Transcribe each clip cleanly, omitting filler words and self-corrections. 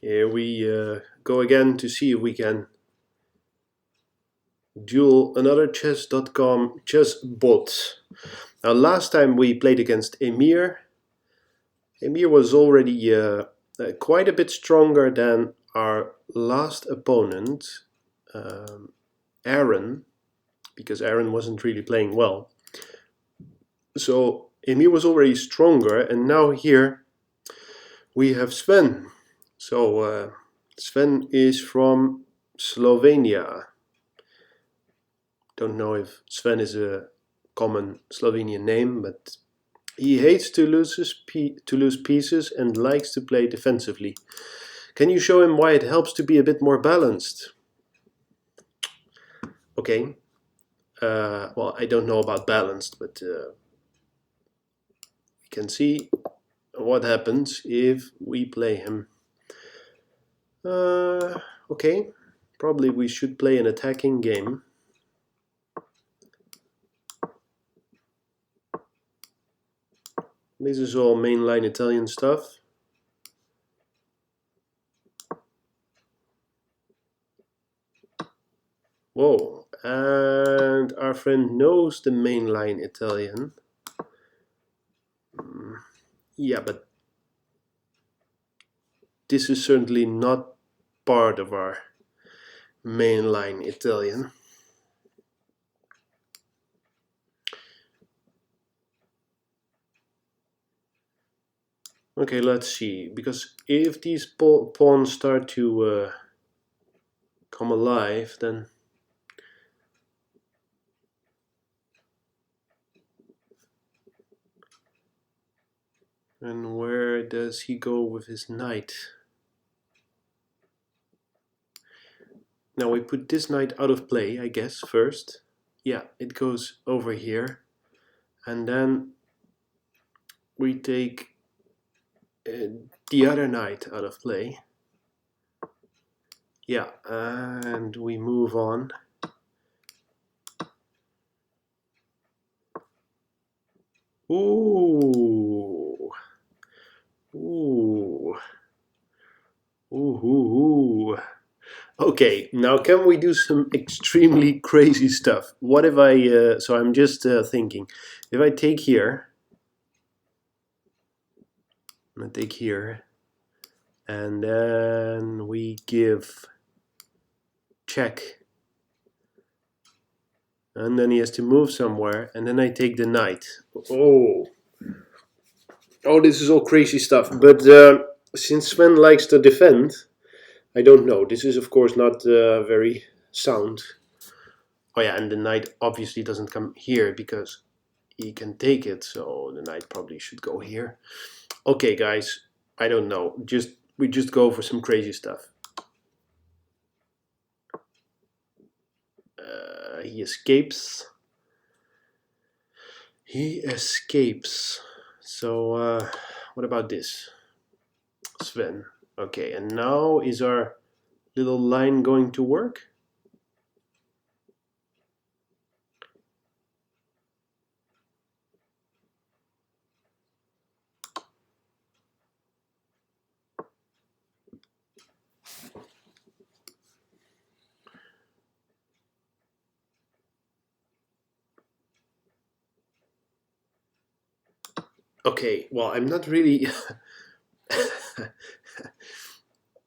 Here we go again to see if we can duel another chess.com chess bot. Now last time we played against Emir. Emir was already quite a bit stronger than our last opponent, Aaron, because Aaron wasn't really playing well. So Emir was already stronger, and now here we have Sven. So Sven is from Slovenia. Don't know if Sven is a common Slovenian name, but he hates to lose pieces and likes to play defensively. Can you show him why it helps to be a bit more balanced? Okay. Well, I don't know about balanced, but we can see what happens if we play him. Okay. Probably we should play an attacking game. This is all mainline Italian stuff. Whoa, and our friend knows the mainline Italian. Yeah, but this is certainly not part of our mainline Italian. Okay, let's see, because if these pawns start to come alive, then and where does he go with his knight? Now we put this knight out of play, I guess, first. Yeah, it goes over here. And then we take the other knight out of play. Yeah, and we move on. Ooh. Ooh. Ooh. Ooh. Okay, now can we do some extremely crazy stuff? What if I, so I'm just thinking, if I take here, I'm gonna take here, and then we give check, and then he has to move somewhere, and then I take the knight. Oh, this is all crazy stuff, but since Sven likes to defend, I don't know. This is of course not very sound. Oh yeah, and the knight obviously doesn't come here because he can take it, so the knight probably should go here. Okay, guys, I don't know. We just go for some crazy stuff. He escapes. He escapes. So what about this? Sven. Okay, and now is our little line going to work? Okay, well, I'm not really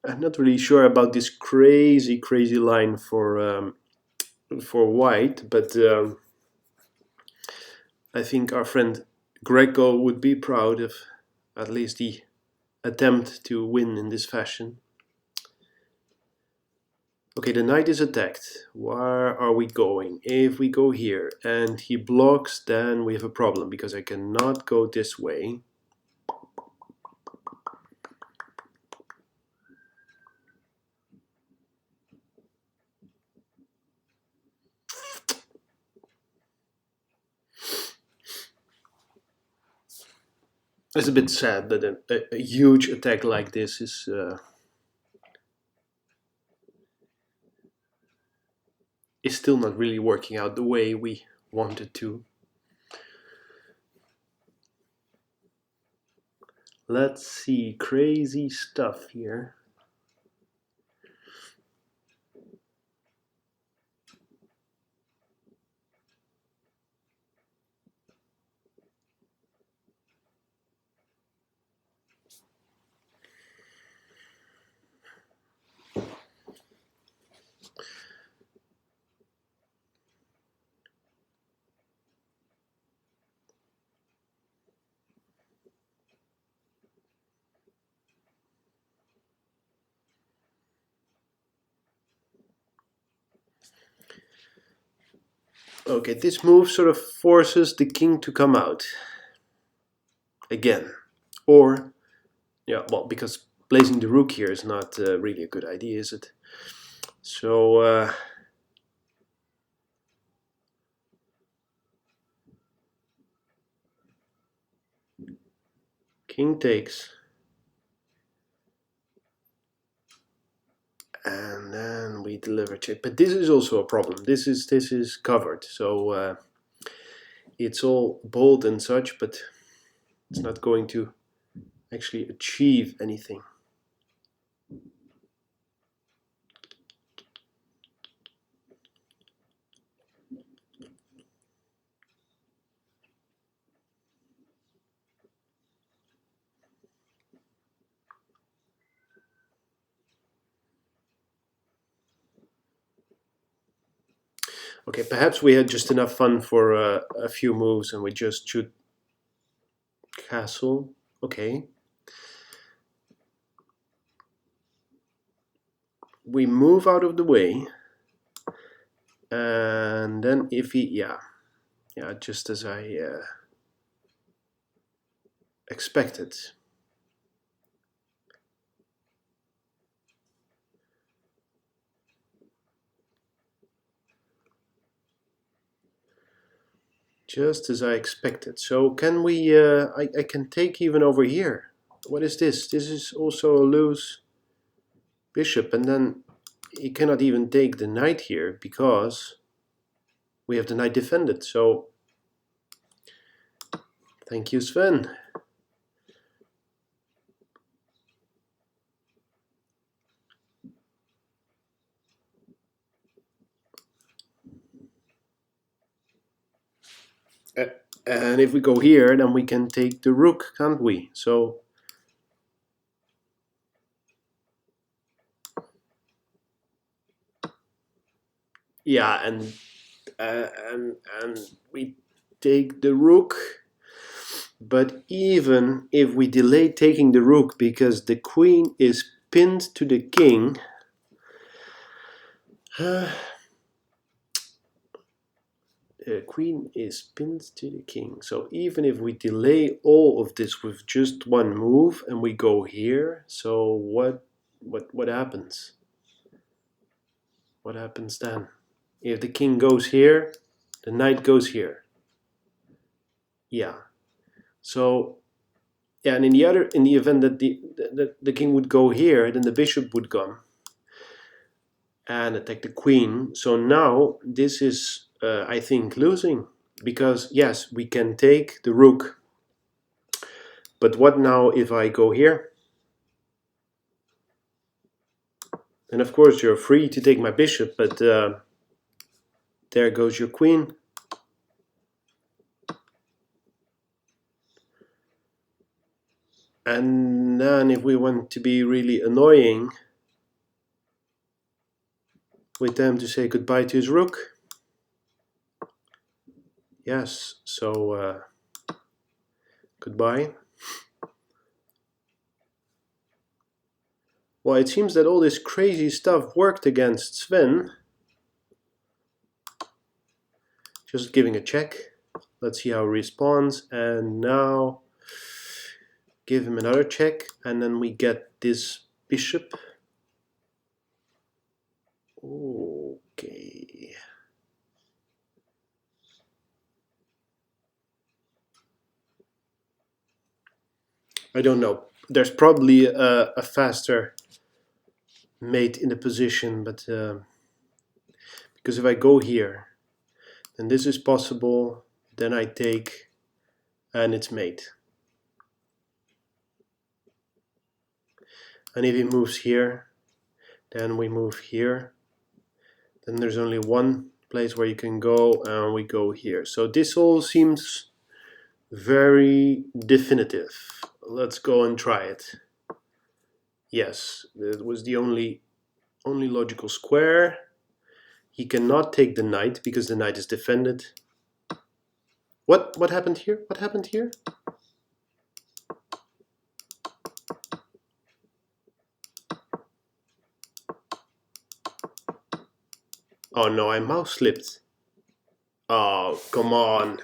I'm not really sure about this crazy line for white, but I think our friend Greco would be proud of at least the attempt to win in this fashion. Okay, the knight is attacked. Where are we going? If we go here and he blocks, then we have a problem because I cannot go this way. It's a bit sad that a huge attack like this is still not really working out the way we wanted to. Let's see, crazy stuff here. Okay, this move sort of forces the king to come out again. Or, yeah, well, because placing the rook here is not really a good idea, is it? So, king takes. And then we deliver check. But this is also a problem. This is covered. So it's all bold and such, but it's not going to actually achieve anything. Okay, perhaps we had just enough fun for a few moves and we just shoot castle. Okay. We move out of the way. And then if he, yeah, just as I expected. Just as I expected. So can we, I can take even over here. What is this? This is also a loose bishop, and then he cannot even take the knight here because we have the knight defended. So thank you, Sven. And if we go here, then we can take the rook, can't we? So yeah, and we take the rook. But even if we delay taking the rook because the queen is pinned to the king, the queen is pinned to the king. So even if we delay all of this with just one move and we go here, so what happens? What happens then? If the king goes here, the knight goes here. Yeah. So yeah, and in the event that the king would go here, then the bishop would come and attack the queen. So now this is, I think, losing because yes, we can take the rook. But what now if I go here? And of course you're free to take my bishop, but there goes your queen. And then if we want to be really annoying with them to say goodbye to his rook. Yes, so goodbye. Well, it seems that all this crazy stuff worked against Sven. Just giving a check. Let's see how he responds. And now give him another check. And then we get this bishop. Okay. I don't know. There's probably a faster mate in the position, but because if I go here, then this is possible. Then I take, and it's mate. And if he moves here, then we move here. Then there's only one place where you can go, and we go here. So this all seems very definitive. Let's go and try it. Yes, that was the only logical square. He cannot take the knight because the knight is defended. What happened here? What happened here? Oh no, I mouse slipped. Oh, come on.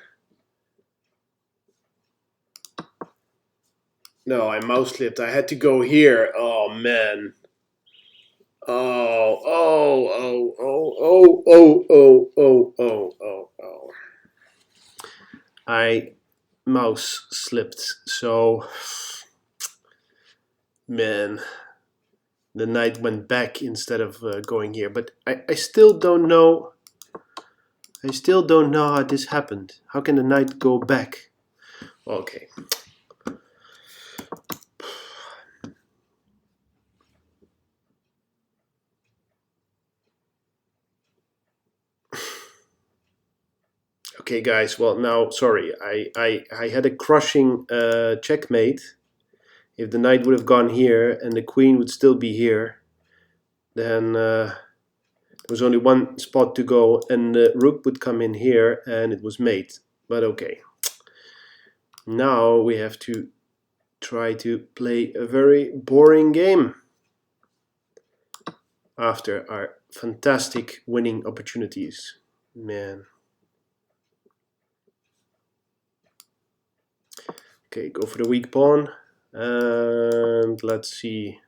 No, I mouse slipped. I had to go here. Oh, man. Oh, oh, oh, oh, oh, oh, oh, oh, oh, oh, oh. I mouse slipped. So, man, the knight went back instead of going here. But I still don't know. I still don't know how this happened. How can the knight go back? Okay. Okay, guys. Well, now, sorry. I had a crushing checkmate. If the knight would have gone here and the queen would still be here, then there was only one spot to go, and the rook would come in here, and it was mate. But okay. Now we have to try to play a very boring game after our fantastic winning opportunities. Man. Okay, go for the weak pawn. And let's see.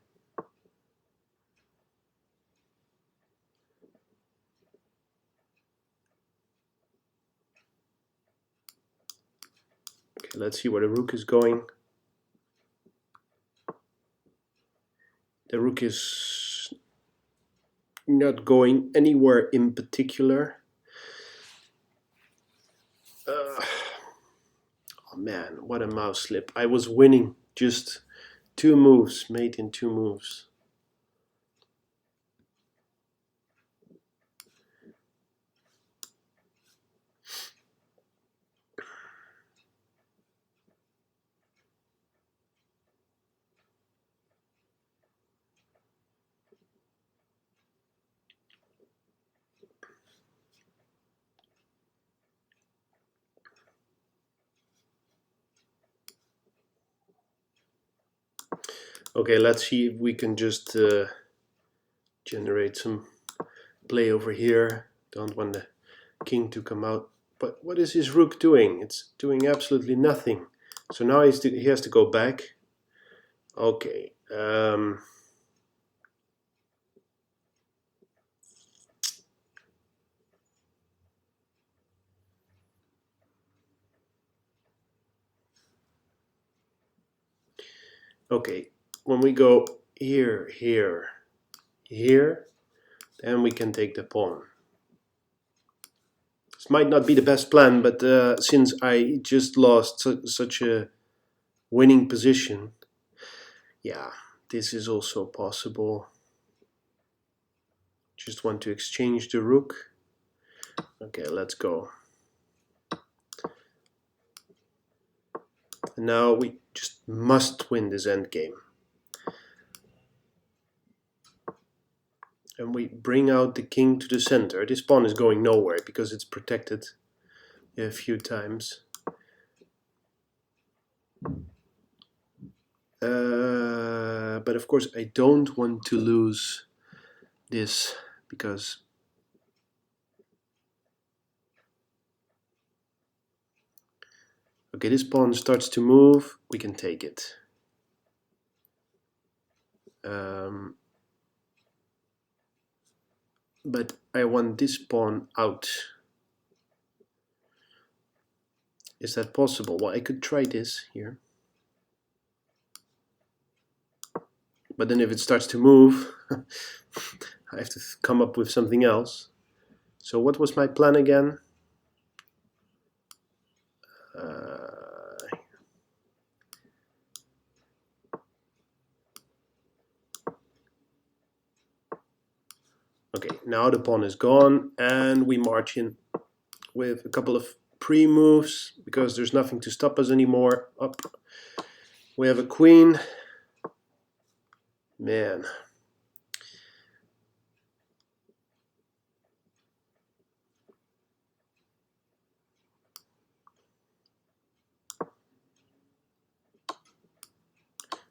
Okay, let's see where the rook is going. The rook is not going anywhere in particular. Oh man, what a mouse slip. I was winning just 2 moves, mate in 2 moves. Okay, let's see if we can just generate some play over here. Don't want the king to come out. But what is his rook doing? It's doing absolutely nothing. So now he has to go back. Okay. Okay, when we go here, here, here, then we can take the pawn. This might not be the best plan, but since I just lost such a winning position, yeah, this is also possible. Just want to exchange the rook. Okay, let's go. And now we just must win this endgame. And we bring out the king to the center. This pawn is going nowhere because it's protected a few times. But of course I don't want to lose this because okay, this pawn starts to move, we can take it. But I want this pawn out. Is that possible? Well, I could try this here. But then if it starts to move, I have to come up with something else. So what was my plan again? Okay, now the pawn is gone and we march in with a couple of pre-moves because there's nothing to stop us anymore. Up. We have a queen. Man.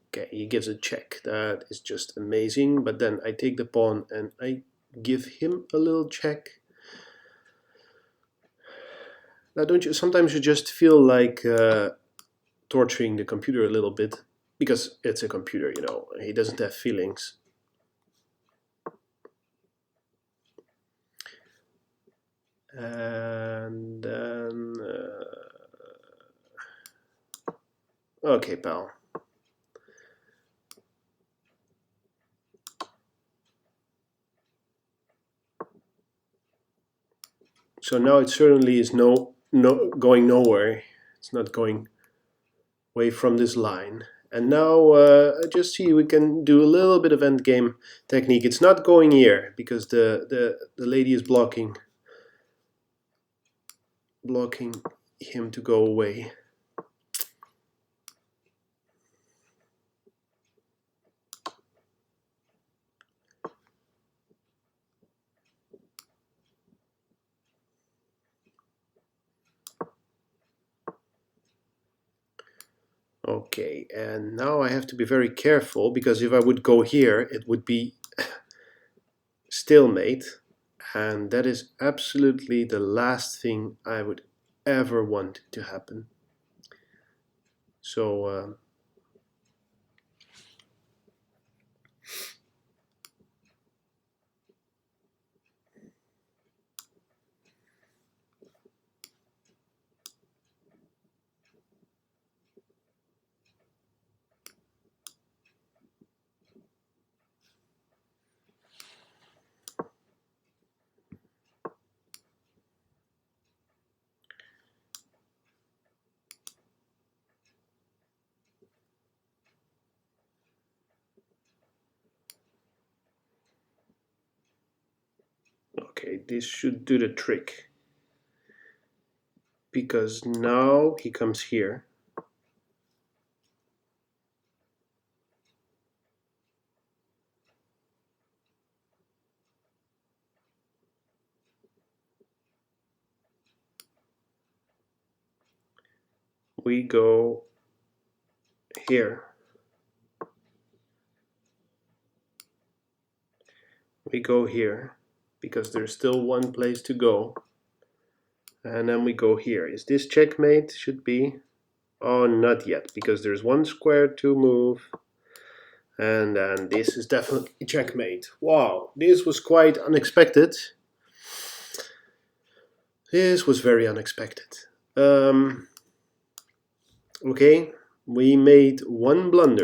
Okay, he gives a check. That is just amazing. But then I take the pawn and I give him a little check. Now, don't you sometimes you just feel like torturing the computer a little bit because it's a computer, you know. He doesn't have feelings. And then okay, pal. So now it certainly is no going nowhere. It's not going away from this line. And now just see we can do a little bit of endgame technique. It's not going here because the lady is blocking him to go away. Okay, and now I have to be very careful because if I would go here, it would be stalemate, and that is absolutely the last thing I would ever want to happen. So okay, this should do the trick because now he comes here. We go here. We go here because there's still one place to go. And then we go here. Is this checkmate? Should be. Oh, not yet, because there's one square to move. And then this is definitely checkmate. Wow, this was quite unexpected. This was very unexpected. Okay, we made one blunder.